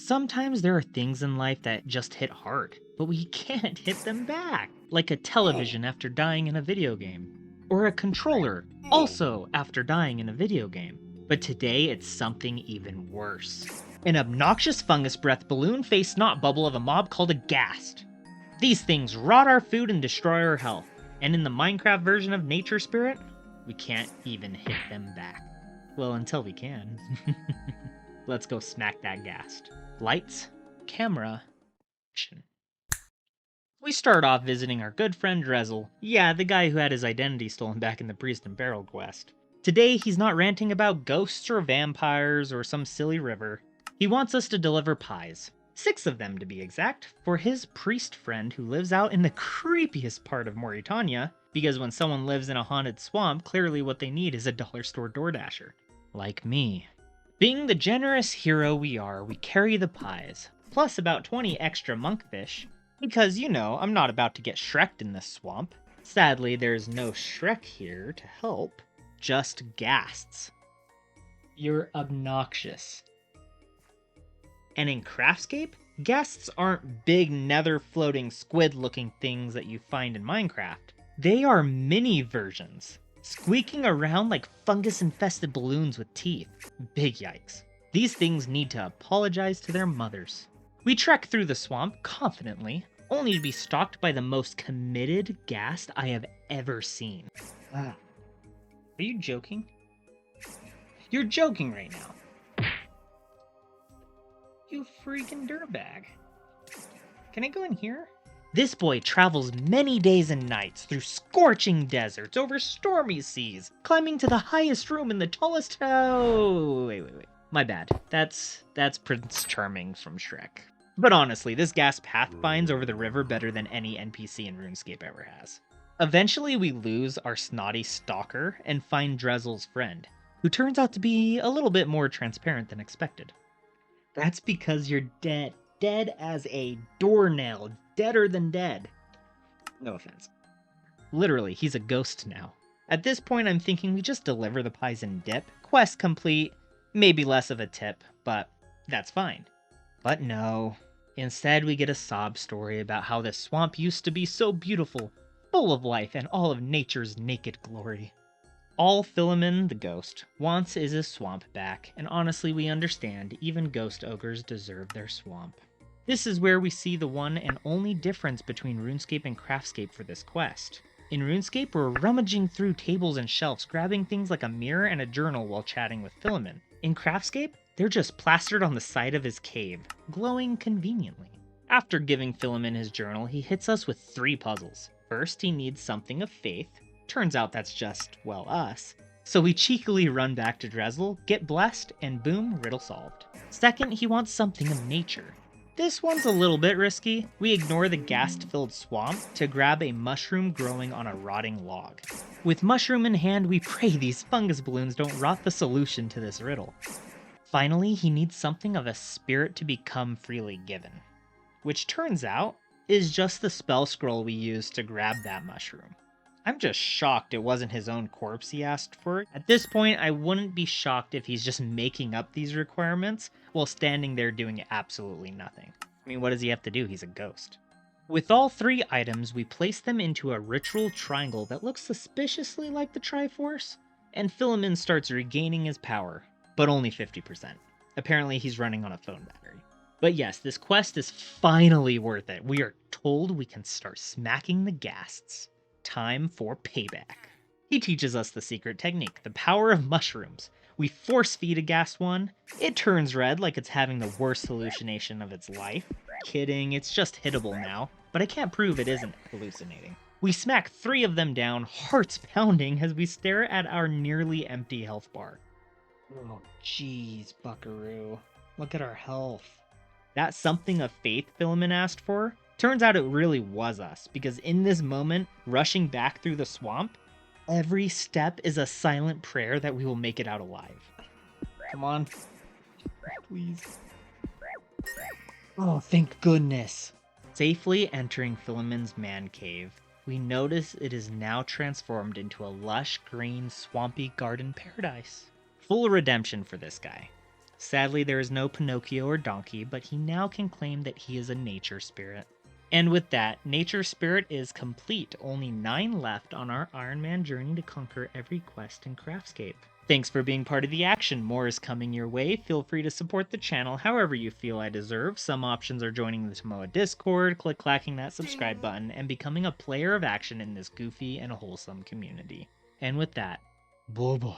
Sometimes there are things in life that just hit hard, but we can't hit them back. Like a television after dying in a video game. Or a controller, also after dying in a video game. But today it's something even worse. An obnoxious fungus breath balloon face snot bubble of a mob called a ghast. These things rot our food and destroy our health. And in the Minecraft version of Nature Spirit, we can't even hit them back. Well, until we can. Let's go smack that ghast. Lights, camera, action. We start off visiting our good friend Drezel. Yeah, the guy who had his identity stolen back in the Priest and Barrel quest. Today, he's not ranting about ghosts or vampires or some silly river. He wants us to deliver pies. 6 of them to be exact, for his priest friend who lives out in the creepiest part of Mauritania, because when someone lives in a haunted swamp, clearly what they need is a dollar store DoorDasher. Like me. Being the generous hero we are, we carry the pies, plus about 20 extra monkfish, because, you know, I'm not about to get Shrek'd in this swamp. Sadly, there's no Shrek here to help, just ghasts. You're obnoxious. And in CraftScape, ghasts aren't big nether floating squid looking things that you find in Minecraft. They are mini versions, squeaking around like fungus infested balloons with teeth. Big yikes. These things need to apologize to their mothers. We trek through the swamp confidently, only to be stalked by the most committed ghast I have ever seen. Are you joking? You're joking right now. You freaking dirtbag. Can I go in here? This boy travels many days and nights through scorching deserts, over stormy seas, climbing to the highest room in the tallest wait. My bad. That's Prince Charming from Shrek. But honestly, this ghast path finds over the river better than any NPC in RuneScape ever has. Eventually we lose our snotty stalker and find Drezel's friend, who turns out to be a little bit more transparent than expected. That's because you're dead. Dead as a doornail. Deader than dead. No offense. Literally, he's a ghost now. At this point, I'm thinking we just deliver the pies and dip. Quest complete. Maybe less of a tip, but that's fine. But no. Instead, we get a sob story about how this swamp used to be so beautiful, full of life and all of nature's naked glory. All Philemon, the ghost, wants is his swamp back, and honestly we understand even ghost ogres deserve their swamp. This is where we see the one and only difference between RuneScape and CraftScape for this quest. In RuneScape, we're rummaging through tables and shelves, grabbing things like a mirror and a journal while chatting with Philemon. In CraftScape, they're just plastered on the side of his cave, glowing conveniently. After giving Philemon his journal, he hits us with 3 puzzles. First, he needs something of faith. Turns out that's just, well, us. So we cheekily run back to Drezel, get blessed, and boom, riddle solved. Second, he wants something of nature. This one's a little bit risky. We ignore the ghast-filled swamp to grab a mushroom growing on a rotting log. With mushroom in hand, we pray these fungus balloons don't rot the solution to this riddle. Finally, he needs something of a spirit to become freely given, which turns out is just the spell scroll we used to grab that mushroom. I'm just shocked it wasn't his own corpse he asked for. At this point, I wouldn't be shocked if he's just making up these requirements while standing there doing absolutely nothing. I mean, what does he have to do? He's a ghost. With all 3 items, we place them into a ritual triangle that looks suspiciously like the Triforce, and Philemon starts regaining his power, but only 50%. Apparently he's running on a phone battery. But yes, this quest is finally worth it. We are told we can start smacking the ghasts. Time for payback. He teaches us the secret technique, the power of mushrooms. We force feed a ghast one. It turns red like it's having the worst hallucination of its life. Kidding, it's just hittable now, but I can't prove it isn't hallucinating. We smack 3 of them down, hearts pounding as we stare at our nearly empty health bar. Oh jeez, buckaroo. Look at our health. That something of faith Philemon asked for? Turns out it really was us, because in this moment, rushing back through the swamp, every step is a silent prayer that we will make it out alive. Come on. Please. Oh, thank goodness. Safely entering Philemon's man cave, we notice it is now transformed into a lush, green, swampy garden paradise. Full redemption for this guy. Sadly, there is no Pinocchio or donkey, but he now can claim that he is a nature spirit. And with that, Nature Spirit is complete. Only 9 left on our Iron Man journey to conquer every quest in CraftScape. Thanks for being part of the action. More is coming your way. Feel free to support the channel however you feel I deserve. Some options are joining the Tomoa Discord, clacking that subscribe button, and becoming a player of action in this goofy and wholesome community. And with that, bye-bye.